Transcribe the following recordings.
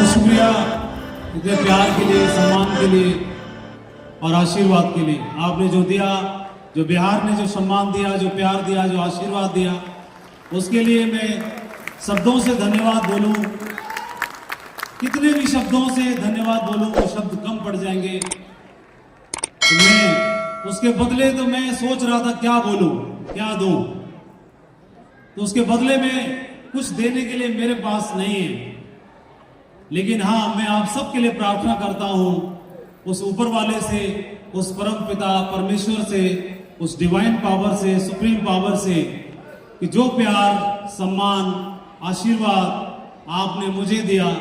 शुक्रिया इतने प्यार के लिए, सम्मान के लिए और आशीर्वाद के लिए। आपने जो दिया, जो बिहार ने जो सम्मान दिया, जो प्यार दिया, जो आशीर्वाद दिया, उसके लिए मैं शब्दों से धन्यवाद बोलूं, कितने भी शब्दों से धन्यवाद बोलूं वो शब्द कम पड़ जाएंगे। तो मैं उसके बदले तो मैं सोच रहा था क्या बोलूं, क्या दूं। तो उसके बदले में कुछ देने के लिए मेरे पास नहीं है, लेकिन हाँ, मैं आप सबके लिए प्रार्थना करता हूं उस ऊपर वाले से, उस परम पिता परमेश्वर से, उस डिवाइन पावर से, सुप्रीम पावर से, कि जो प्यार, सम्मान, आशीर्वाद आपने मुझे दिया,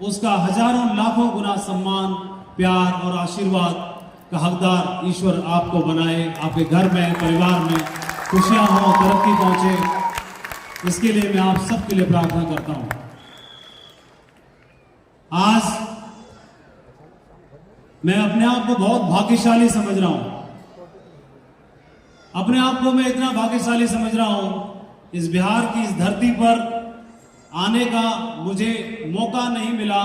उसका हजारों लाखों गुना सम्मान, प्यार और आशीर्वाद का हकदार ईश्वर आपको बनाए। आपके घर में, परिवार में खुशियां हो, तरक्की पहुंचे, इसके लिए मैं आप सबके लिए प्रार्थना करता हूं। आज मैं अपने आप को बहुत भाग्यशाली समझ रहा हूं। अपने आप को मैं इतना भाग्यशाली समझ रहा हूं, इस बिहार की इस धरती पर आने का मुझे मौका नहीं मिला,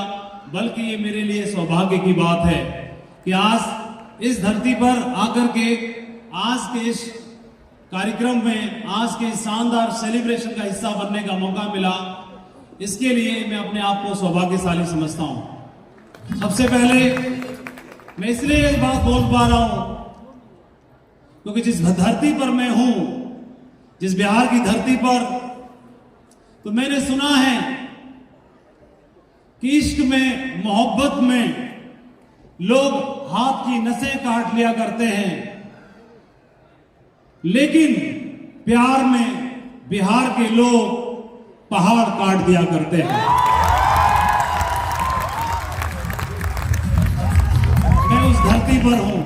बल्कि ये मेरे लिए सौभाग्य की बात है कि आज इस धरती पर आकर के आज के इस कार्यक्रम में, आज के शानदार सेलिब्रेशन का हिस्सा बनने का मौका मिला। इसके लिए मैं अपने आप को सौभाग्यशाली समझता हूं। सबसे पहले मैं इसलिए ये बात बोल पा रहा हूं क्योंकि जिस धरती पर मैं हूं, जिस बिहार की धरती पर, तो मैंने सुना है कि इश्क में, मोहब्बत में लोग हाथ की नसें काट लिया करते हैं, लेकिन प्यार में बिहार के लोग पहाड़ काट दिया करते हैं। मैं उस धरती पर हूं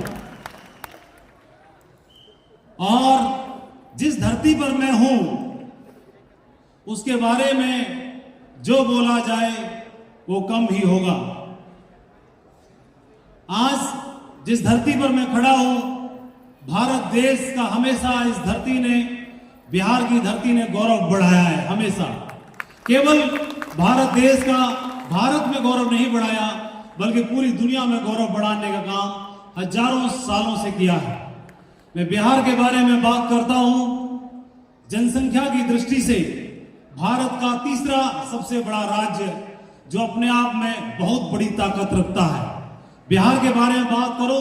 और जिस धरती पर मैं हूं उसके बारे में जो बोला जाए वो कम ही होगा। आज जिस धरती पर मैं खड़ा हूं, भारत देश का हमेशा इस धरती ने, बिहार की धरती ने गौरव बढ़ाया है। हमेशा केवल भारत देश का, भारत में गौरव नहीं बढ़ाया, बल्कि पूरी दुनिया में गौरव बढ़ाने का काम हजारों सालों से किया है। मैं बिहार के बारे में बात करता हूं, जनसंख्या की दृष्टि से भारत का तीसरा सबसे बड़ा राज्य, जो अपने आप में बहुत बड़ी ताकत रखता है। बिहार के बारे में बात करो,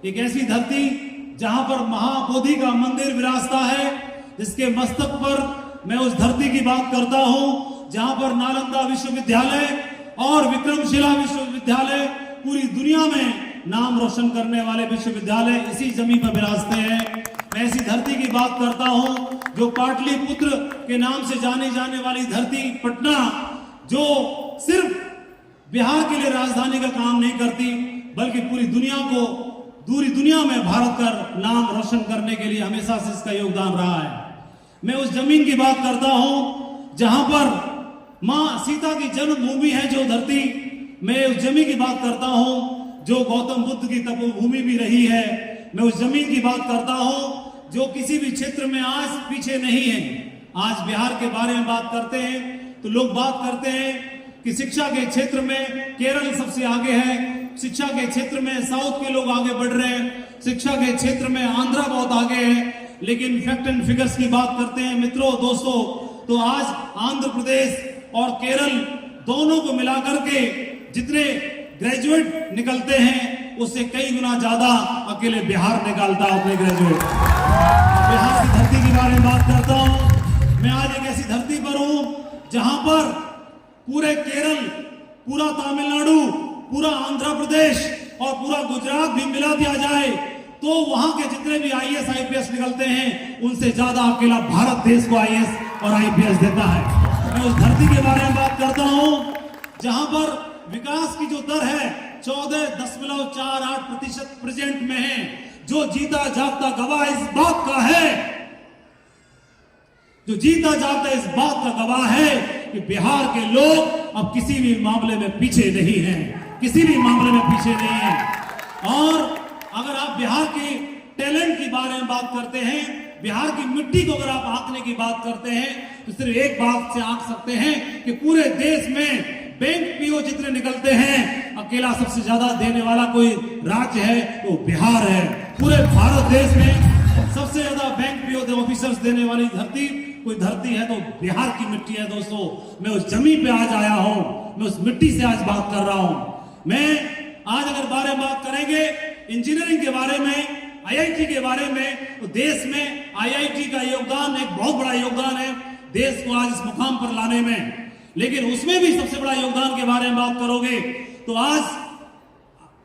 एक ऐसी धरती जहां पर महाबोधि का मंदिर विराजता है, जिसके मस्तक पर मैं उस धरती की बात करता हूं जहां पर नालंदा विश्वविद्यालय और विक्रमशिला विश्वविद्यालय, पूरी दुनिया में नाम रोशन करने वाले विश्वविद्यालय इसी जमीन पर विराजते हैं। मैं ऐसी धरती की बात करता हूं जो पाटलिपुत्र के नाम से जाने जाने वाली धरती, पटना, जो सिर्फ बिहार के लिए राजधानी का काम नहीं करती, बल्कि पूरी दुनिया में भारत का नाम रोशन करने के लिए हमेशा से इसका योगदान रहा है। मैं उस जमीन की बात करता हूं जहां पर मां सीता की जन्मभूमि है, जो धरती, मैं उस जमीन की बात करता हूं जो गौतम बुद्ध की तपोभूमि भी रही है। मैं उस जमीन की बात करता हूं जो किसी भी क्षेत्र में आज पीछे नहीं है। आज बिहार के बारे में बात करते हैं तो लोग बात करते हैं कि शिक्षा के क्षेत्र में केरल सबसे आगे है, शिक्षा के क्षेत्र में साउथ के लोग आगे बढ़ रहे हैं, शिक्षा के क्षेत्र में आंध्रा बहुत आगे है। लेकिन फैक्ट एंड फिगर्स की बात करते हैं मित्रों, दोस्तों, तो आज आंध्र प्रदेश और केरल दोनों को मिलाकर के जितने ग्रेजुएट निकलते हैं, उससे कई गुना ज्यादा अकेले बिहार निकालता है अपने ग्रेजुएट। बिहार की धरती के बारे में बात करता हूं। मैं आज एक ऐसी धरती पर हूं जहां पर पूरे केरल, पूरा तमिलनाडु, पूरा आंध्र प्रदेश और पूरा गुजरात भी मिला दिया जाए तो वहां के जितने भी आईएएस आईपीएस निकलते हैं, उनसे ज्यादा अकेला भारत देश को आईएएस और आईपीएस देता है। मैं उस धरती के बारे में बात करता हूं जहां पर विकास की जो दर है 14.48% प्रेजेंट में है, जो जीता जागता गवाह इस बात का है, जो जीता जागता इस बात का गवाह है कि बिहार के लोग अब किसी भी मामले में पीछे नहीं हैं, किसी भी मामले में पीछे नहीं है। और अगर आप बिहार के टैलेंट के बारे में बात करते हैं, बिहार की मिट्टी को अगर आप आंकने की बात करते हैं, तो सिर्फ एक बात से आंक सकते हैं कि पूरे देश में बैंक पीओ जितने निकलते हैं, अकेला सबसे ज्यादा देने वाला कोई राज्य है तो बिहार है। पूरे भारत देश में सबसे ज्यादा बैंक पीओ ऑफिसर्स देने वाली धरती कोई धरती है तो बिहार की मिट्टी है। दोस्तों, मैं उस जमीन पे आज आया हूं, मैं उस मिट्टी से आज बात कर रहा हूं। मैं आज अगर बारे में बात करेंगे इंजीनियरिंग के बारे में, आईआईटी के बारे में, तो देश में आईआईटी का योगदान एक बहुत बड़ा योगदान है देश को आज इस मुकाम पर लाने में। लेकिन उसमें भी सबसे बड़ा योगदान के बारे में बात करोगे तो आज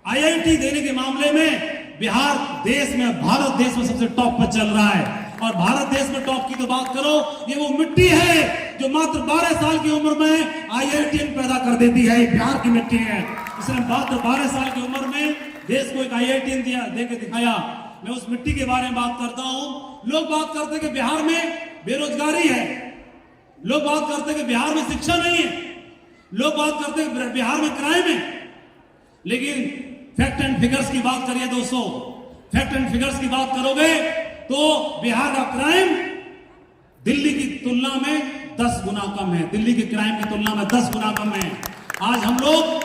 आईआईटी देने के मामले में बिहार देश में, भारत देश में सबसे टॉप पर चल रहा है। और भारत देश में टॉप की तो बात करो, ये वो मिट्टी है जो मात्र 12 साल की उम्र में आईआईटीएन पैदा कर देती है। बिहार की मिट्टी है, इसने मात्र 12 साल की उम्र में देश को एक आईआईटीएन दे के दिखाया। मैं उस मिट्टी के बारे में बात करता हूं। लोग बात करते हैं कि बिहार में बेरोजगारी है, लोग बात करते हैं कि बिहार में शिक्षा नहीं है, लोग बात करते हैं कि बिहार में क्राइम है। लेकिन फैक्ट एंड फिगर्स की बात करिए दोस्तों, फैक्ट एंड फिगर्स की बात करोगे तो बिहार का क्राइम दिल्ली की तुलना में 10 गुना कम है। दिल्ली के क्राइम की तुलना में 10 गुना कम है। आज हम लोग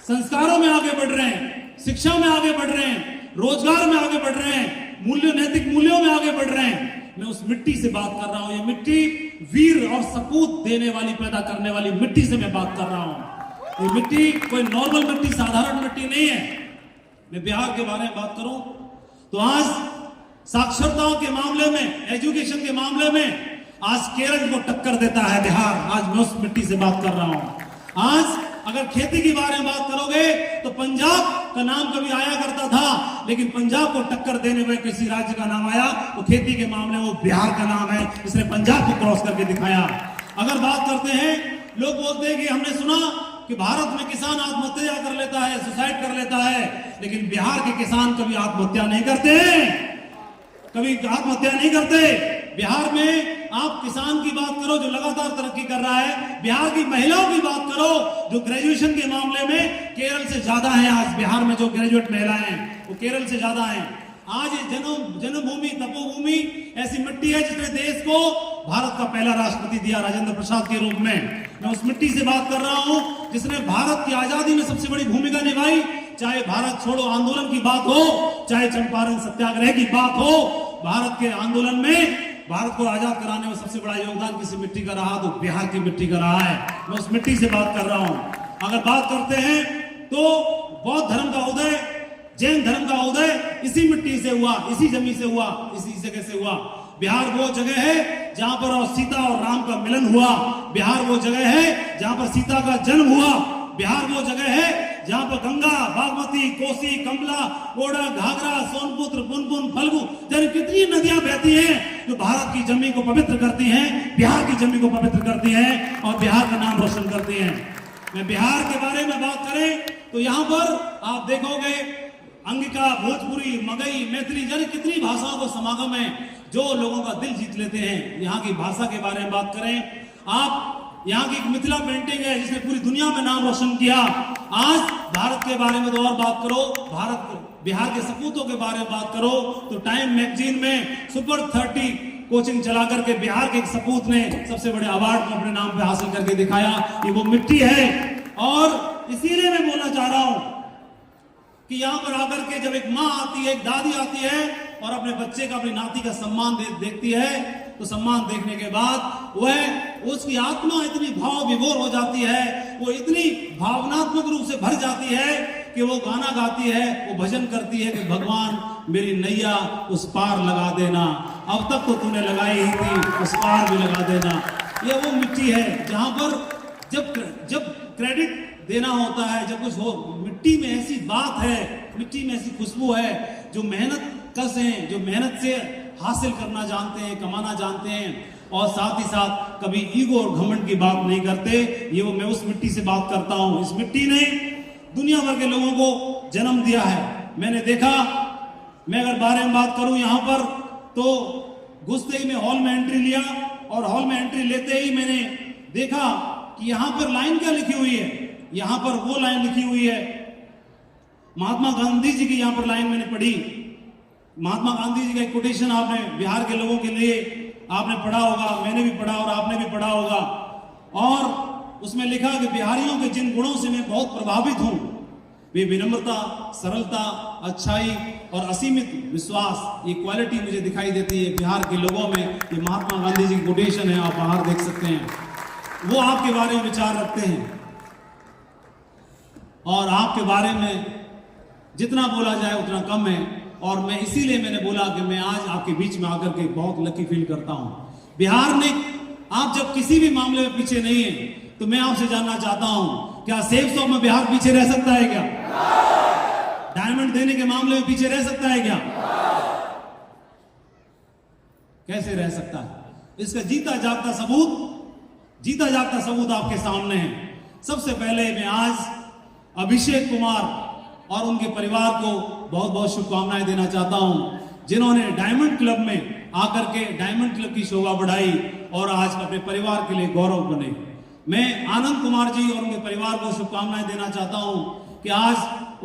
संस्कारों में आगे बढ़ रहे हैं, शिक्षा में आगे बढ़ रहे हैं, रोजगार में आगे बढ़ रहे हैं, नैतिक मूल्यों में आगे बढ़ रहे हैं। मैं उस मिट्टी से बात कर रहा हूं। ये मिट्टी वीर और सपूत देने वाली, पैदा करने वाली मिट्टी से मैं बात कर रहा हूं। ये मिट्टी कोई नॉर्मल मिट्टी, साधारण मिट्टी नहीं है। मैं बिहार के बारे में बात करूं तो आज साक्षरता के मामले में, एजुकेशन के मामले में आज केरल को टक्कर देता है बिहार। आज मैं उस मिट्टी से बात कर रहा हूं। आज अगर खेती के बारे में बात करोगे तो पंजाब का नाम कभी आया करता था, लेकिन पंजाब को टक्कर देने में किसी राज्य का नाम आया तो खेती के मामले में वो बिहार का नाम है, इसने पंजाब को क्रॉस करके दिखाया। अगर बात करते हैं, लोग बोलते हैं कि हमने सुना कि भारत में किसान आत्महत्या कर लेता है, सुसाइड कर लेता है, लेकिन बिहार के किसान कभी आत्महत्या नहीं करते, कभी आत्महत्या नहीं करते। बिहार में आप किसान की बात करो जो लगातार तरक्की कर रहा है, बिहार की महिलाओं की बात करो जो ग्रेजुएशन के मामले में केरल से ज्यादा है। आज बिहार में जो ग्रेजुएट महिलाएं हैं वो केरल से ज्यादा हैं। आज जन्मभूमि, तपोभूमि ऐसी मिट्टी है जिसने देश को भारत का पहला राष्ट्रपति दिया राजेंद्र प्रसाद के रूप में। मैं उस मिट्टी से बात कर रहा हूं जिसने भारत की आजादी में सबसे बड़ी भूमिका निभाई। चाहे भारत छोड़ो आंदोलन की बात हो, चाहे चंपारण सत्याग्रह की बात हो, भारत के आंदोलन में, भारत को आजाद कराने में सबसे बड़ा योगदान किसी मिट्टी का रहा तो बिहार की मिट्टी का रहा है। मैं उस मिट्टी से बात कर रहा हूं। अगर बात करते हैं तो बौद्ध धर्म का उदय, जैन धर्म का उदय इसी मिट्टी से हुआ, इसी जमीन से हुआ, इसी जगह से हुआ। बिहार वो जगह है जहां पर सीता और राम का मिलन हुआ। बिहार वो जगह है जहां पर सीता का जन्म हुआ। बिहार वो जगह है जहां पर गंगा, बागमती, कोसी, कमला, ओडा, घाघरा, सोनपुत्र, पुनपुन, फल्गु जैसे कितनी नदियां बहती हैं जो भारत की जमीन को पवित्र करती हैं, बिहार की जमीन को पवित्र करती हैं और बिहार का नाम रोशन करती हैं। मैं बिहार के बारे में बात करें तो यहाँ पर आप देखोगे अंगिका, भोजपुरी, मगही, मैथिली जैसे कितनी भाषाओं को समागम है जो लोगों का दिल जीत लेते हैं। यहाँ की भाषा के बारे में बात करें, आप यहाँ की एक मिथिला पेंटिंग है जिसने पूरी दुनिया में नाम रोशन किया। आज भारत के बारे में तो और बात करो, भारत बिहार के सपूतों के बारे में बात करो तो टाइम मैगजीन में सुपर 30 कोचिंग चला करके बिहार के एक सपूत ने सबसे बड़े अवार्ड को अपने नाम पे हासिल करके दिखाया। ये वो मिट्टी है और इसीलिए मैं बोलना चाह रहा हूं कि यहाँ पर आकर के जब एक माँ आती है, एक दादी आती है और अपने बच्चे का, अपनी नाती का सम्मान देखती है तो सम्मान देखने के बाद वह, उसकी आत्मा इतनी भाव विभोर हो जाती है, वो इतनी भावनात्मक रूप से भर जाती है कि वो गाना गाती है, वो भजन करती है कि भगवान मेरी नैया उस पार लगा देना, अब तक तो तूने लगाई ही थी, उस पार भी लगा देना। ये वो मिट्टी है जहां पर जब क्रेडिट देना होता है, जब कुछ हो, मिट्टी में ऐसी बात है, मिट्टी में ऐसी खुशबू है जो मेहनत कश हैं, जो मेहनत से हासिल करना जानते हैं, कमाना जानते हैं और साथ ही साथ कभी ईगो और घमंड की बात नहीं करते। ये वो मैं उस मिट्टी से बात करता हूं। इस मिट्टी ने दुनिया भर के लोगों को जन्म दिया है। मैंने देखा, मैं अगर बारे में बात करूं यहाँ पर तो घुसते ही मैं हॉल में एंट्री लिया और हॉल में एंट्री लेते ही मैंने देखा कि यहाँ पर लाइन क्या लिखी हुई है। यहाँ पर वो लाइन लिखी हुई है, महात्मा गांधी जी की यहाँ पर लाइन मैंने पढ़ी। महात्मा गांधी जी का एक कोटेशन आपने बिहार के लोगों के लिए आपने पढ़ा होगा, मैंने भी पढ़ा और आपने भी पढ़ा होगा। और उसमें लिखा कि बिहारियों के जिन गुणों से मैं बहुत प्रभावित हूं वे विनम्रता, सरलता, अच्छाई और असीमित विश्वास, ये क्वालिटी मुझे दिखाई देती है बिहार के लोगों में। ये महात्मा गांधी जी की कोटेशन है, आप बाहर देख सकते हैं। वो आपके बारे में विचार रखते हैं और आपके बारे में जितना बोला जाए उतना कम है। और मैं इसीलिए मैंने बोला कि मैं आज आपके बीच में आकर के बहुत लकी फील करता हूं। बिहार ने, आप जब किसी भी मामले में पीछे नहीं है तो मैं आपसे जानना चाहता हूं, क्या सेफ शॉप में बिहार पीछे रह सकता है क्या? डायमंड देने के मामले में पीछे रह सकता है क्या? कैसे रह सकता है? इसका जीता जागता सबूत आपके सामने है। सबसे पहले मैं आज अभिषेक कुमार और उनके परिवार को बहुत बहुत शुभकामनाएं देना चाहता हूं, जिन्होंने डायमंड क्लब में आकर के डायमंड क्लब की शोभा बढ़ाई और आज अपने परिवार के लिए गौरव बने। मैं आनंद कुमार जी और उनके परिवार को शुभकामनाएं देना चाहता हूं कि आज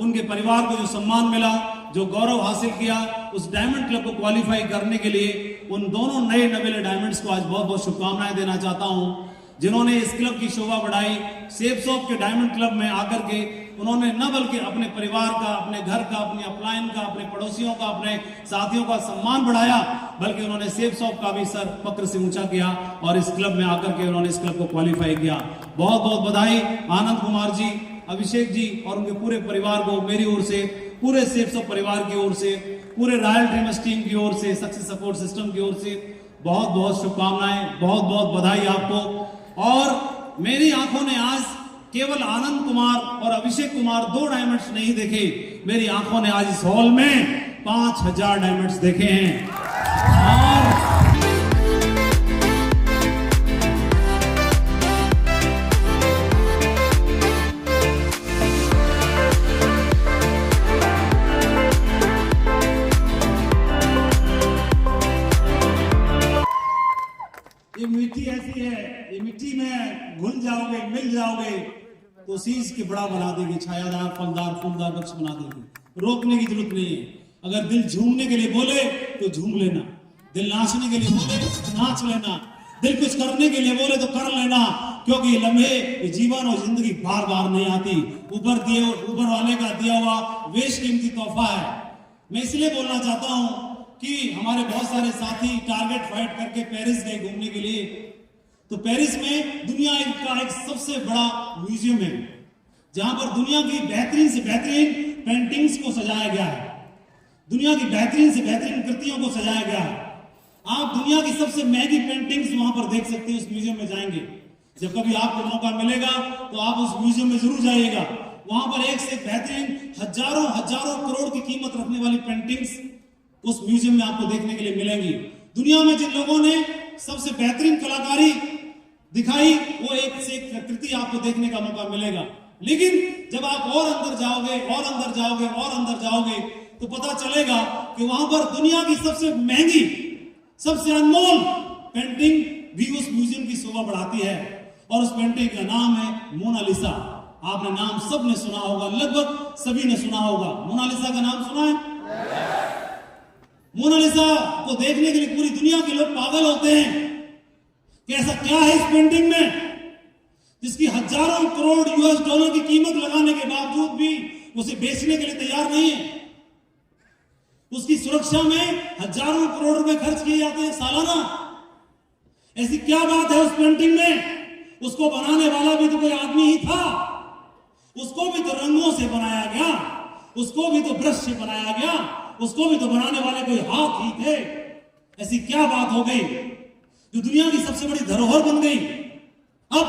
उनके परिवार को जो सम्मान मिला, जो गौरव हासिल किया, उस डायमंड क्लब को क्वालिफाई करने के लिए उन दोनों नए नवेले डायमंड्स को आज बहुत बहुत शुभकामनाएं देना चाहता हूं, जिन्होंने इस क्लब की शोभा बढ़ाई। सेफ शॉप के डायमंड क्लब में आकर के उन्होंने न बल्कि अपने परिवार का, अपने घर का, अपने अपलायन का, अपने पड़ोसियों का, अपने साथियों का सम्मान बढ़ाया, बल्कि उन्होंने सेफ शॉप का भी सर फक्र से ऊंचा किया और इस क्लब में आकर के उन्होंने इस क्लब को क्वालिफाई किया। बहुत बहुत बधाई आनंद कुमार जी, अभिषेक जी और उनके पूरे परिवार को मेरी ओर से, पूरे सेफ शॉप परिवार की ओर से, पूरे रॉयल ड्रीमर्स टीम की ओर से, सक्सेस सपोर्ट सिस्टम की ओर से बहुत बहुत शुभकामनाएं, बहुत बहुत बधाई आपको। और मेरी आंखों ने आज केवल आनंद कुमार और अभिषेक कुमार 2 डायमंड्स नहीं देखे, मेरी आंखों ने आज इस हॉल में 5000 डायमंड्स देखे हैं। और ये मिट्टी ऐसी है, ये मिट्टी में घुल जाओगे, मिल जाओगे तो शीश के बड़ा बना देगी, छायादार, फलदार, फूलदार वृक्ष बना देगी। रोकने की जरूरत नहीं है। अगर दिल झूमने के लिए बोले तो झूम लेना, दिल नाचने के लिए बोले तो नाच लेना, दिल कुछ करने के लिए बोले तो कर लेना, क्योंकि ये लम्हे, ये जीवन और जिंदगी बार बार नहीं आती। ऊपर वाले का दिया हुआ बेशकीमती तोहफा है। मैं इसलिए बोलना चाहता हूं कि हमारे बहुत सारे साथी टारगेट फाइट करके पेरिस गए घूमने के लिए, तो पेरिस में दुनिया का एक सबसे बड़ा म्यूजियम है, जहां पर दुनिया की बेहतरीन से बेहतरीन पेंटिंग्स को सजाया गया है, दुनिया की बेहतरीन से बेहतरीन कृतियों को सजाया गया है। आप दुनिया की सबसे महंगी पेंटिंग्स वहां पर देख सकते हैं। उस म्यूजियम में जाएंगे, जब कभी आपको मौका मिलेगा तो आप उस म्यूजियम में जरूर जाइएगा। वहां पर एक से बेहतरीन हजारों करोड़ की कीमत रखने वाली पेंटिंग्स उस म्यूजियम में आपको देखने के लिए मिलेंगी। दुनिया में जिन लोगों ने सबसे बेहतरीन कलाकारी दिखाई, वो एक से एक कृति आपको देखने का मौका मिलेगा। लेकिन जब आप और अंदर जाओगे और अंदर जाओगे और अंदर जाओगे तो पता चलेगा कि वहां पर दुनिया की सबसे महंगी, सबसे अनमोल पेंटिंग भी उस म्यूजियम की शोभा बढ़ाती है, और उस पेंटिंग का नाम है मोनालिसा। आपने नाम सबने सुना होगा, लगभग सभी ने सुना होगा। मोनालिसा का नाम सुना है? मोनालिसा को देखने के लिए पूरी दुनिया के लोग पागल होते हैं कि ऐसा क्या है इस पेंटिंग में, जिसकी हजारों करोड़ यूएस डॉलर की कीमत लगाने के बावजूद भी उसे बेचने के लिए तैयार नहीं है। उसकी सुरक्षा में हजारों करोड़ रुपए खर्च किए जाते हैं सालाना। ऐसी क्या बात है उस पेंटिंग में? उसको बनाने वाला भी तो कोई आदमी ही था, उसको भी तो रंगों से बनाया गया, उसको भी तो ब्रश से बनाया गया, उसको भी तो बनाने वाले कोई हाथ ही थे। ऐसी क्या बात हो गई जो दुनिया की सबसे बड़ी धरोहर बन गई? अब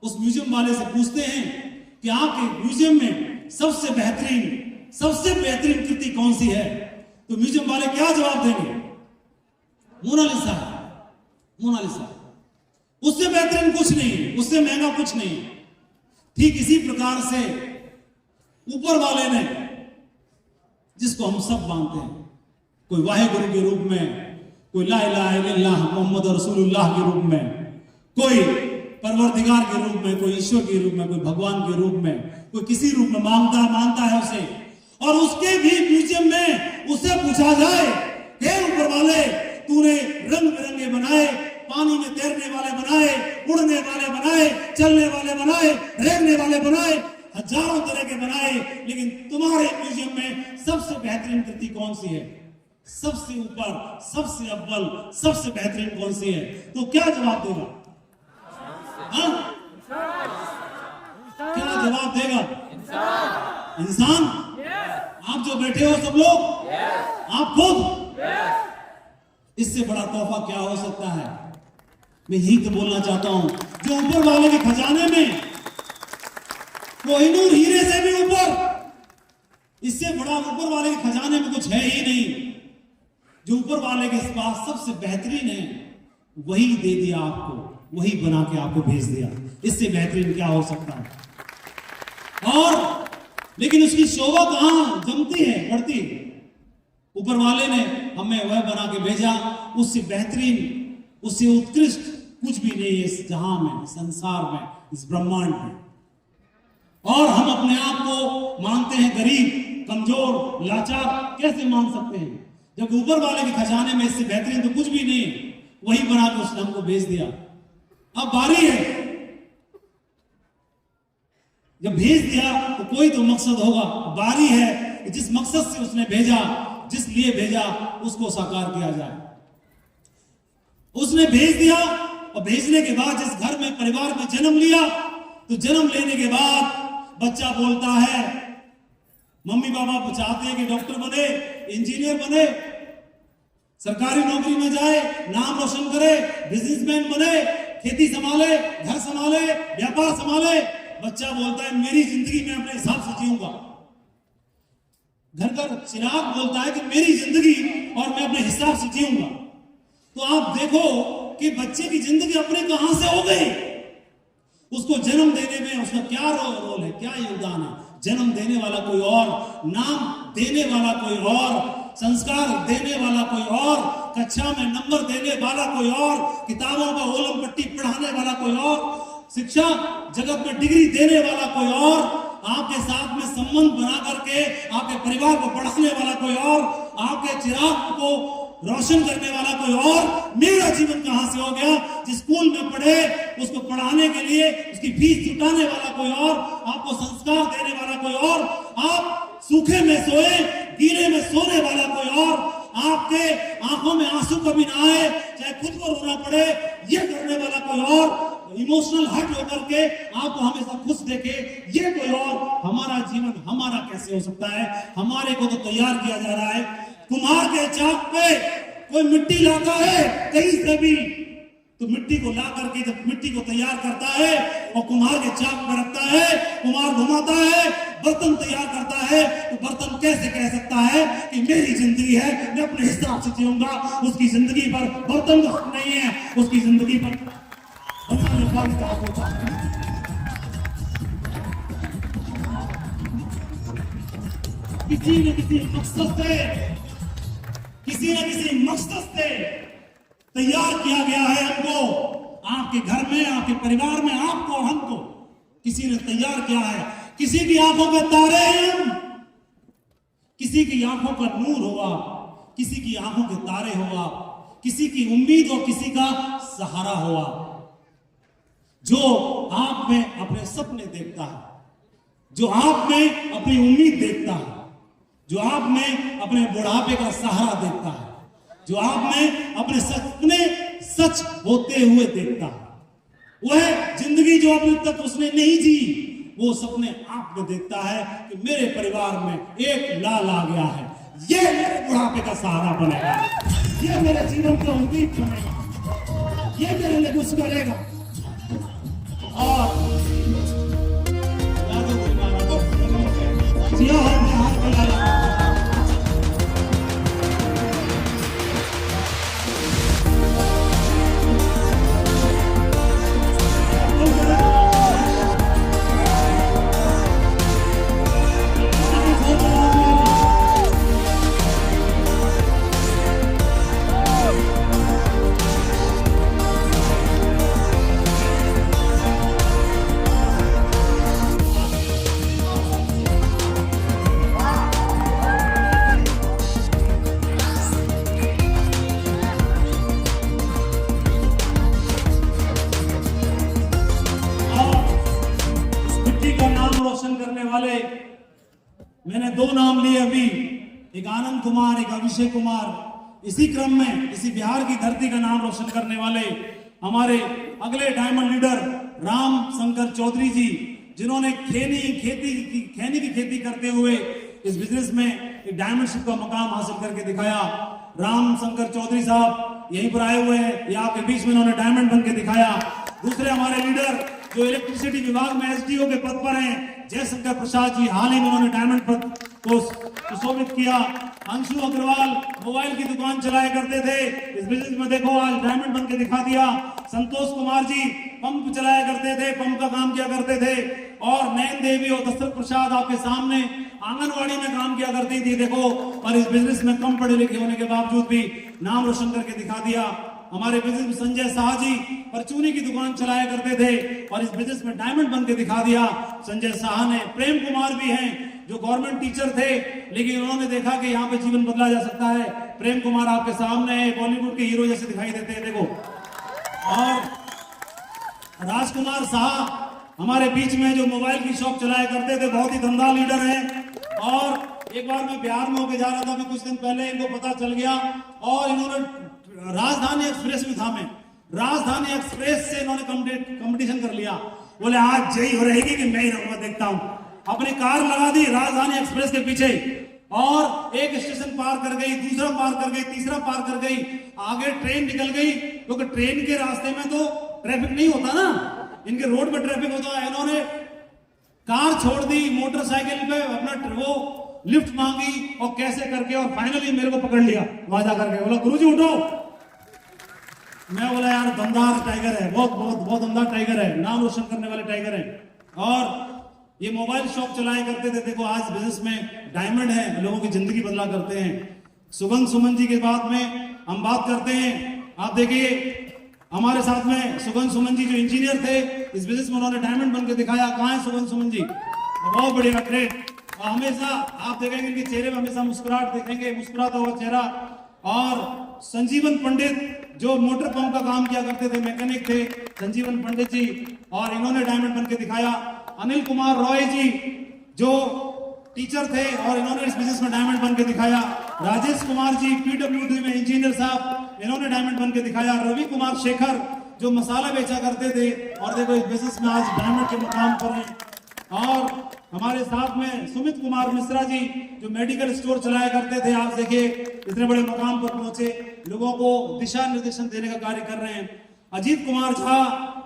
उस म्यूजियम वाले से पूछते हैं कि आपके म्यूजियम में सबसे बेहतरीन कृति कौन सी है? तो म्यूजियम वाले क्या जवाब देंगे? मोनालिसा। मोनालिसा। उससे बेहतरीन कुछ नहीं है, उससे महंगा कुछ नहीं है। ठीक इसी प्रकार से ऊपर वाले ने, जिसको हम सब मानते हैं, कोई वाहिगुरु के रूप में, कोई ला इलाहा इल्लल्लाह मोहम्मद रसूलुल्लाह के रूप में, कोई परवरदिगार के रूप में, कोई ईश्वर के रूप में, कोई भगवान के रूप में, कोई किसी रूप में मानता है उसे। और उसके भी म्यूजियम में उससे पूछा जाए, हे ऊपर वाले, तूने रंग बिरंगे बनाए पानी में तैरने वाले बनाए, उड़ने वाले बनाए, चलने वाले बनाए, रेंगने वाले बनाए, हजारों तरह के बनाए, लेकिन तुम्हारे म्यूजियम में सबसे बेहतरीन कृति कौन सी है? सबसे ऊपर, सबसे अव्वल, सबसे बेहतरीन कौन सी है? तो क्या जवाब देगा? हाँ? क्या जवाब देगा? इंसान। आप जो बैठे हो सब लोग, आप खुद, इससे बड़ा तोहफा क्या हो सकता है? मैं यही तो बोलना चाहता हूं, जो ऊपर वाले के खजाने में कोहिनूर हीरे से भी ऊपर, इससे बड़ा ऊपर वाले के खजाने में कुछ है ही नहीं। जो ऊपर वाले के पास सबसे बेहतरीन है, वही दे दिया आपको, वही बना के आपको भेज दिया। इससे बेहतरीन क्या हो सकता है? और लेकिन उसकी शोभा कहां जमती है, बढ़ती है? ऊपर वाले ने हमें वह बना के भेजा, उससे बेहतरीन, उससे उत्कृष्ट कुछ भी नहीं है इस जहां में, संसार में, इस ब्रह्मांड में। और हम अपने आप को मानते हैं गरीब, कमजोर, लाचार। कैसे मान सकते हैं जब ऊपर वाले के खजाने में इससे बेहतरीन तो कुछ भी नहीं है, वही बना के उसने हमको भेज दिया। अब बारी है, जब भेज दिया तो कोई तो मकसद होगा। बारी है कि जिस मकसद से उसने भेजा, जिस लिए भेजा, उसको साकार किया जाए। उसने भेज दिया, और भेजने के बाद जिस घर में, परिवार में जन्म लिया, तो जन्म लेने के बाद बच्चा बोलता है, मम्मी पापा चाहते हैं कि डॉक्टर बने, इंजीनियर बने, सरकारी नौकरी में जाए, नाम रोशन करे, बिजनेसमैन बने, खेती संभाले, घर संभाले, व्यापार संभाले। बच्चा बोलता है मेरी जिंदगी में अपने हिसाब से जीऊंगा। घर का चिराग बोलता है कि मेरी जिंदगी और मैं अपने हिसाब से जीऊंगा। तो आप देखो कि बच्चे की जिंदगी अपने कहां से हो गई। उसको जन्म देने में उसका क्या रोल है, क्या योगदान है? जन्म देने वाला कोई और, नाम देने वाला कोई और, संस्कार देने वाला कोई और, कक्षा में नंबर देने वाला कोई और, किताबों का ओलम पट्टी पढ़ाने वाला कोई और, शिक्षा जगत में डिग्री देने वाला कोई और, आपके साथ में संबंध बना करके आपके परिवार को बढ़ाने वाला कोई और, आपके चिराग को रोशन करने वाला कोई और। मेरा जीवन कहां से हो गया? जिस स्कूल में पढ़े, उसको पढ़ाने के लिए उसकी फीस जुटाने वाला कोई और, आपको संस्कार देने वाला कोई और, आप सूखे में सोए, गीले में सोने वाला कोई और, आपके आंखों में आंसू कभी ना आए, चाहे खुद को रोना पड़े, ये करने वाला कोई और, इमोशनल हर्ट होकर के आपको हमेशा खुश देखे, ये कोई और। हमारा जीवन हमारा कैसे हो सकता है? हमारे को तो तैयार किया जा रहा है। कुम्हार के चाक पे कोई मिट्टी लाता है कहीं से भी, तो मिट्टी को ला करके जब मिट्टी को तैयार करता है और कुम्हार के चाक पर रखता है, कुम्हार घुमाता है, बर्तन तैयार करता है, तो बर्तन कैसे कह सकता है कि मेरी जिंदगी है, मैं अपने हिसाब से जीऊंगा? उसकी जिंदगी पर बर्तन नहीं है, उसकी जिंदगी पर किसी न किसी मकसद से तैयार किया गया है हमको। आपके घर में, आपके परिवार में, आपको और हमको किसी ने तैयार किया है। किसी की आंखों के तारे हैं हम, किसी की आंखों का नूर होगा, किसी की आंखों के तारे होगा, किसी की उम्मीद और किसी का सहारा होगा। जो आप में अपने सपने देखता है, जो आप में अपनी उम्मीद देखता है, जो आप में अपने बुढ़ापे का सहारा देखता है, जो आप में अपने सपने सच होते हुए देखता है, वह जिंदगी जो अभी तक उसने नहीं जी, वो सपने आप में देखता है कि मेरे परिवार में एक लाल आ गया है, ये मेरे बुढ़ापे का सहारा बनेगा, ये मेरे जीवन का उम्मीद बनेगा, ये मेरे लिए कुछ करेगा। और वाले मैंने दो नाम लिए अभी, एक आनंद कुमार, एक अभिषेक कुमार। इसी क्रम में इसी बिहार की धरती का नाम रोशन करने वाले हमारे अगले डायमंड लीडर राम शंकर चौधरी जी, जिन्होंने खैनी की खेती करते हुए इस बिजनेस में एक डायमंडशिप का मकाम हासिल करके दिखाया। राम शंकर चौधरी साहब यहीं पर आए हुए हैं, ये आपके बीच में उन्होंने डायमंड बन के दिखाया। दूसरे हमारे लीडर जो इलेक्ट्रिसिटी विभाग में एसडीओ के पद पर हैं, जयशंकर प्रसाद जी, हाल ही में उन्होंने डायमंड पद को सुशोभित किया। अंशु अग्रवाल मोबाइल की दुकान चलाया करते थे, इस बिजनेस में देखो आज डायमंड बन के दिखा दिया। संतोष कुमार जी पंप चलाया करते थे, पंप का काम किया करते थे। और नयन देवी और दशरथ प्रसाद आपके सामने आंगनवाड़ी में काम किया करती थी, देखो, और इस बिजनेस में कम पढ़े लिखे होने के बावजूद भी नाम रोशन करके दिखा दिया। हमारे बिजनेस में संजय शाह जी परचूनी की दुकान चलाया करते थे और इस बिजनेस में डायमंड बन के दिखा दिया संजय शाह ने। प्रेम कुमार भी हैं जो गवर्नमेंट टीचर थे, लेकिन उन्होंने देखा कि यहाँ पे जीवन बदला जा सकता है। प्रेम कुमार आपके सामने है, बॉलीवुड के हीरो जैसे दिखाई देते हैं, देखो। और राजकुमार शाह हमारे बीच में जो मोबाइल की शॉप चलाया करते थे, बहुत ही धंधा लीडर हैं। और एक बार मैं बिहार में होके जा रहा था, अभी कुछ दिन पहले इनको पता चल गया और इन्होंने राजधानी एक्सप्रेस में था, मैं राजधानी एक्सप्रेस से इन्होंने कंपटीशन कर लिया। बोले आज जय हो रहेगी कि मैं ही रहूंगा, देखता हूं। अपनी कार लगा दी राजधानी एक्सप्रेस के पीछे और एक स्टेशन पार कर गई, दूसरा पार कर गई, तीसरा पार कर गई, आगे ट्रेन निकल गई, क्योंकि ट्रेन के रास्ते में तो ट्रैफिक नहीं होता ना, इनके रोड पे ट्रैफिक होता है। इन्होंने कार छोड़ दी, मोटरसाइकिल पे अपना वो लिफ्ट मांगी और कैसे करके और फाइनली मेरे को पकड़ लिया वादा करके। बोला गुरुजी उठो। मैं बोला यार दमदार टाइगर है, बहुत बहुत बहुत दमदार टाइगर है, नाम रोशन करने वाले टाइगर है। और ये मोबाइल शॉप चलाया करते थे, देखो आज बिजनेस में डायमंड है, लोगों की जिंदगी बदला करते हैं। सुगंध सुमन जी के बाद में हम बात करते हैं। आप देखिए हमारे साथ में सुगंध सुमन जी जो इंजीनियर थे, इस बिजनेस में उन्होंने डायमंड बन के दिखाया। कहाँ है सुगंध सुमन जी? बहुत बढ़िया, ग्रेट। और हमेशा आप देखेंगे इनके चेहरे में हमेशा मुस्कुराहट देखेंगे, मुस्कुराता हुआ चेहरा। और संजीवन पंडित जो मोटर पंप का काम किया करते थे, मैकेनिक थे संजीवन पंडित जी, और इन्होंने डायमंड बन के दिखाया। अनिल कुमार रॉय जी जो टीचर थे और इन्होंने इस बिजनेस में डायमंड बन के दिखाया। राजेश कुमार जी पीडब्ल्यूडी में इंजीनियर साहब, इन्होंने डायमंड बन के दिखाया। रवि कुमार शेखर जो मसाला बेचा करते थे और देखो इस बिजनेस में आज डायमंड के मुकाम पर हैं। और हमारे साथ में सुमित कुमार मिश्रा जी जो मेडिकल स्टोर चलाया करते थे, आप देखिए इतने बड़े मुकाम पर पहुंचे, लोगों को दिशा निर्देशन देने का कार्य कर रहे हैं। अजीत कुमार झा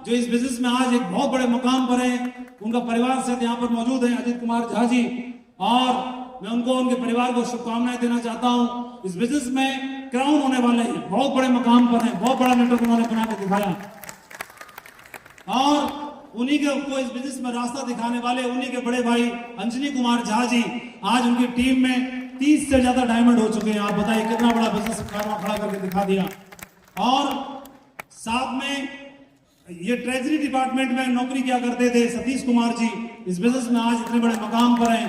जो इस बिजनेस में आज एक बहुत बड़े मुकाम पर हैं, उनका परिवार साथ यहाँ पर मौजूद है अजीत कुमार झा जी, और मैं उनको उनके परिवार को शुभकामनाएं देना चाहता हूँ। इस बिजनेस में क्राउन होने वाले हैं, बहुत बड़े मुकाम पर हैं, बहुत बड़ा नेटवर्क उन्होंने बना के दिखाया। और उन्हीं के को इस बिजनेस में रास्ता दिखाने वाले उन्हीं के बड़े भाई अंजनी कुमार झा जी, आज उनकी टीम में 30 से ज्यादा डायमंड हो चुके हैं। आप बताइए कितना बड़ा बिजनेस खड़ा करके दिखा दिया। और साथ में ये ट्रेजरी डिपार्टमेंट में नौकरी किया करते थे सतीश कुमार जी, इस बिजनेस में आज इतने बड़े मकाम पर हैं।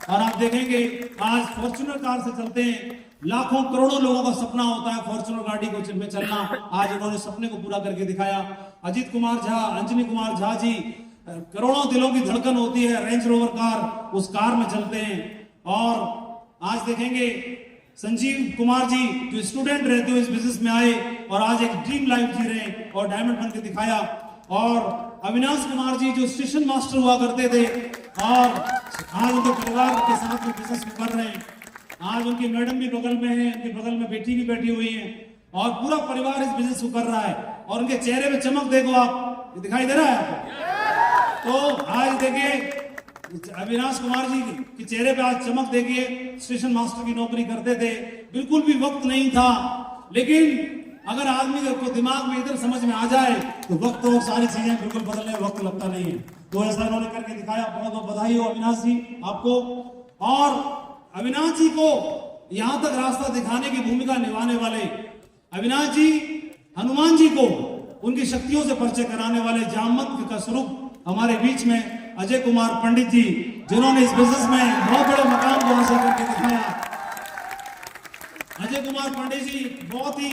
और आप देखेंगे आज फॉर्च्यूनर कार से चलते हैं, लाखों करोड़ों लोगों का सपना होता है फॉर्च्यूनर गाड़ी को में चलना, आज उन्होंने सपने को पूरा करके दिखाया। अजीत कुमार झा, अंजनी कुमार झा जी, करोड़ों दिलों की धड़कन होती है, रेंज रोवर कार, उस कार में चलते हैं। और आज देखेंगे संजीव कुमार जी जो स्टूडेंट रहते हुए इस बिजनेस में आए और आज एक ड्रीम लाइफ जी रहे हैं और डायमंड बन के दिखाया। और अविनाश कुमार जी जो स्टेशन मास्टर हुआ करते थे और आज उनके परिवार के साथ में बिजनेस कर रहे हैं। आज उनकी मैडम भी बगल में है, उनके बगल में बेटी भी बैठी हुई है और पूरा परिवार इस बिजनेस को कर रहा है। और उनके चेहरे पे चमक देखो आप, दिखाई दे रहा है आपको? तो आज देखिए अविनाश कुमार जी के चेहरे पे आज चमक देखिए, स्टेशन मास्टर की नौकरी करते थे, बिल्कुल भी वक्त नहीं था। लेकिन अगर आदमी को दिमाग में इधर समझ में आ जाए तो वक्त और सारी चीजें बिल्कुल बदलने में वक्त लगता नहीं है। तो ऐसा उन्होंने करके दिखाया। बहुत बहुत बधाई हो अविनाश जी आपको। और अविनाश जी को यहां तक रास्ता दिखाने की भूमिका निभाने वाले अविनाश जी, हनुमान जी को उनकी शक्तियों से परिचय कराने वाले जामवंत का स्वरूप हमारे बीच में अजय कुमार पंडित जी, जिन्होंने इस बिजनेस में बहुत बड़े मकाम को हासिल करके दिखाया। अजय कुमार पंडित जी बहुत ही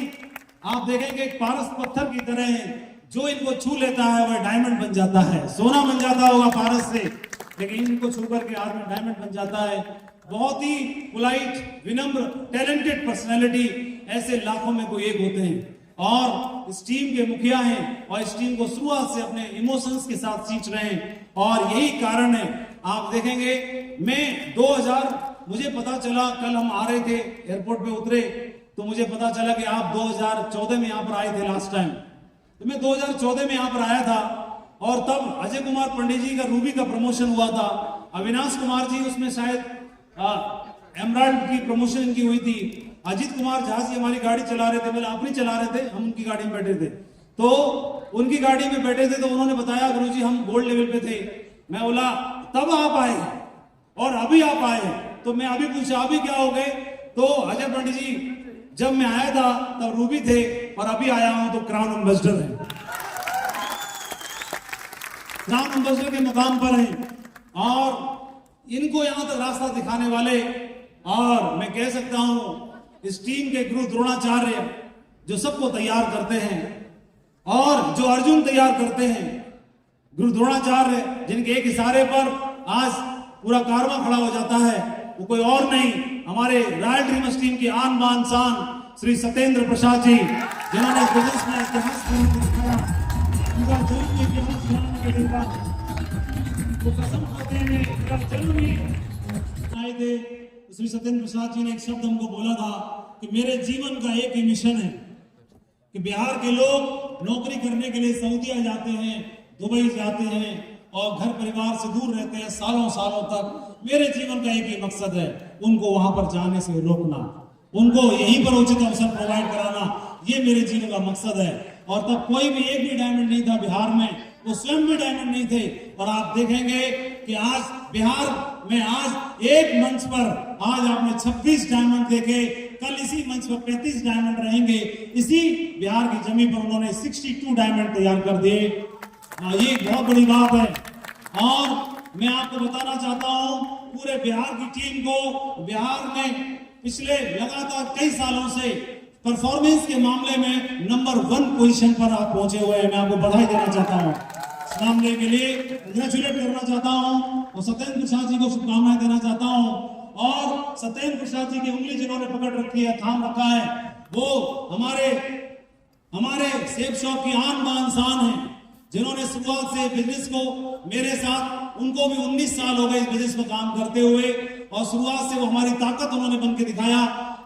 आप देखेंगे एक पारस पत्थर की तरह है, जो इनको छू लेता है वह डायमंड बन जाता है, सोना बन जाता होगा पारस से। लेकिन इनको छू करके आदमी डायमंड बन जाता है। बहुत ही पोलाइट, विनम्र, टैलेंटेड पर्सनैलिटी, ऐसे लाखों में कोई एक होते हैं और इस टीम के मुखिया हैं और इस टीम को शुरुआत से अपने इमोशंस के साथ सींच रहे हैं और यही कारण है। आप देखेंगे मैं 2000 मुझे पता चला, कल हम आ रहे थे एयरपोर्ट पे उतरे तो मुझे पता चला कि आप 2014 में यहाँ पर आए थे लास्ट टाइम। तो मैं 2014 में यहाँ पर आया था और तब अजय कुमार पंडित जी का रूबी का प्रमोशन हुआ था। अविनाश कुमार जी उसमें शायद एमराल्ड की प्रमोशन इनकी हुई थी। अजीत कुमार झा जी हमारी गाड़ी चला रहे थे, मतलब आप नहीं चला रहे थे, हम उनकी गाड़ी में बैठे थे। तो उनकी गाड़ी में बैठे थे तो उन्होंने बताया गुरुजी हम गोल्ड लेवल पे थे। मैं बोला तब आप आए और अभी आप आए, तो मैं अभी पूछा अभी क्या हो गए? तो अजय पंडित जी जब मैं आया था तब रूबी थे और अभी आया हूं तो क्राउन एम्बेसडर है, क्राउन एम्बेसडर के मुकाम पर हैं और इनको यहां तक रास्ता दिखाने वाले, और मैं कह सकता हूं इस टीम के गुरु द्रोणाचार्य जो सबको तैयार करते हैं और जो अर्जुन तैयार करते हैं, गुरु द्रोणाचार्य जिनके एक इशारे पर आज पूरा कारवां खड़ा हो जाता है, वो कोई और नहीं हमारे रॉयल ड्रीमर्स टीम के आन बान शान श्री सत्येंद्र प्रसाद जी, जिन्होंने बिजनेस में इतिहास दिखाया, उनका जन्म इतिहास बनाने के बाद वो कसम खाते हैं उनका जन्म ही आए थे। श्री सत्येंद्र प्रसाद जी ने एक शब्द हमको बोला था कि मेरे जीवन का एक ही मिशन है कि बिहार के लोग नौकरी करने के लिए सऊदीया जाते हैं, दुबई जाते हैं और घर परिवार से दूर रहते हैं सालों सालों तक। मेरे जीवन का एक ही मकसद है उनको वहां पर जाने से रोकना, उनको यहीं पर उचित अवसर प्रोवाइड कराना, ये मेरे जीवन का मकसद है। और तब कोई भी एक भी डायमंड नहीं था बिहार में, वो स्वयं भी डायमंड नहीं थे। और आप देखेंगे कि आज बिहार में आज एक मंच पर आज आपने 26 डायमंड देखे, कल इसी मंच पर 35 डायमंड रहेंगे। इसी बिहार की जमीन पर उन्होंने 62 डायमंड तैयार कर दिए। ये बहुत बड़ी बात है और मैं आपको बताना चाहता हूं पूरे बिहार की टीम को, बिहार में पिछले लगातार कई सालों से परफॉर्मेंस के मामले में नंबर 1 पोजीशन पर आप पहुंचे हुए हैं। मैं आपको बधाई देना चाहता हूं, इस मामले के लिए कंग्रेचुलेट करना चाहता हूं और सत्येंद्र प्रसाद जी को शुभकामनाएं देना चाहता हूं। और सत्येंद्र प्रसाद जी की उंगली जिन्होंने पकड़ रखी है, थाम रखा है, वो हमारे सेब शॉप की आन बान शान है, जिन्होंने शुरुआत से बिजनेस को मेरे साथ, उनको भी 19 साल हो गए इस बिजनेस में काम करते हुए और शुरुआत से वो हमारी ताकत उन्होंने बन के दिखाया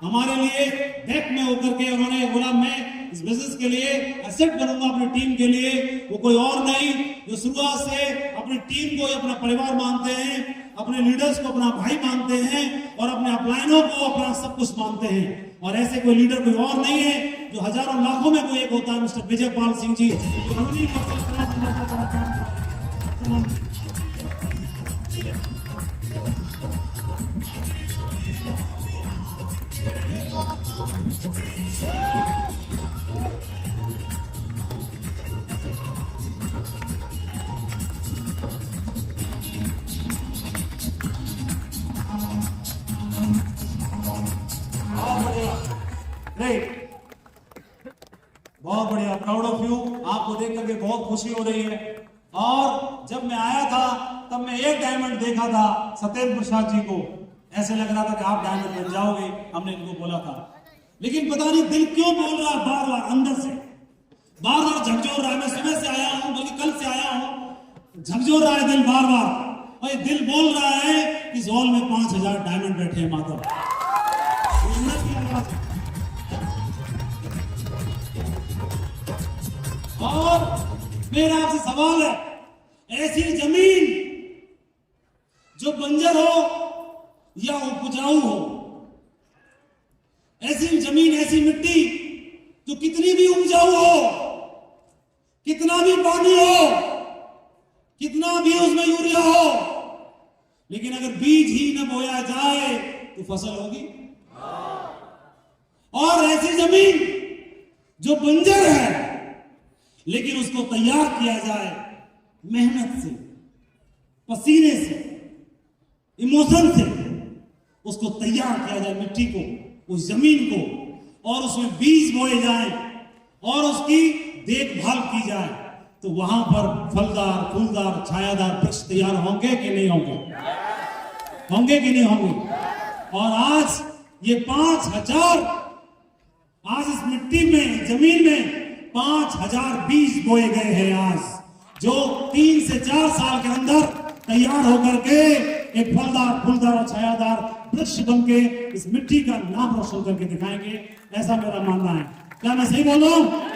हमारे लिए। बैक में होकर के उन्होंने बोला मैं इस बिजनेस के लिए एसेट बनूंगा अपनी टीम के लिए। वो कोई और नहीं जो शुरुआत से अपनी टीम को अपना परिवार मानते हैं, अपने लीडर्स को अपना भाई मानते हैं और अपने अपलाइनों को अपना सब कुछ मानते हैं। और ऐसे कोई लीडर कोई और नहीं है जो हजारों लाखों में कोई एक होता है, मिस्टर विजय पाल सिंह जी। बहुत बढ़िया, प्राउड ऑफ यू। आपको देख करके बहुत खुशी हो रही है। और जब मैं आया था तब मैं एक डायमंड देखा था सत्येंद्र प्रसाद जी को, ऐसे लग रहा था कि आप डायमंड बन जाओगे, हमने इनको बोला था। लेकिन पता नहीं दिल क्यों बोल रहा है, बार बार अंदर से बार बार झकझोर रहा है। मैं सुबह से आया हूं, बल्कि कल से आया हूं, झकझोर रहा है दिल बार बार। और ये दिल बोल रहा है कि इस हॉल में 5000 डायमंड बैठे हैं माता। और मेरा आपसे सवाल है, ऐसी जमीन जो बंजर हो या उपजाऊ हो, ऐसी जमीन, ऐसी मिट्टी जो कितनी भी उपजाऊ हो, कितना भी पानी हो, कितना भी उसमें यूरिया हो, लेकिन अगर बीज ही न बोया जाए तो फसल होगी। और ऐसी जमीन जो बंजर है लेकिन उसको तैयार किया जाए मेहनत से, पसीने से, इमोशन से, उसको तैयार किया जाए मिट्टी को, उस जमीन को, और उसमें बीज बोए जाए और उसकी देखभाल की जाए, तो वहां पर फलदार फूलदार छायादार वृक्ष तैयार होंगे कि नहीं होंगे? होंगे कि नहीं होंगे? और आज ये 5,000 आज इस मिट्टी में जमीन में 5,000 बीज बोए गए हैं आज, जो 3 से 4 साल के अंदर तैयार होकर के एक फलदार फूलदार और छायादार वृक्ष बन के इस मिट्टी का नाम रोशन करके दिखाएंगे। ऐसा मेरा मानना है। क्या मैं सही बोल रहा हूं?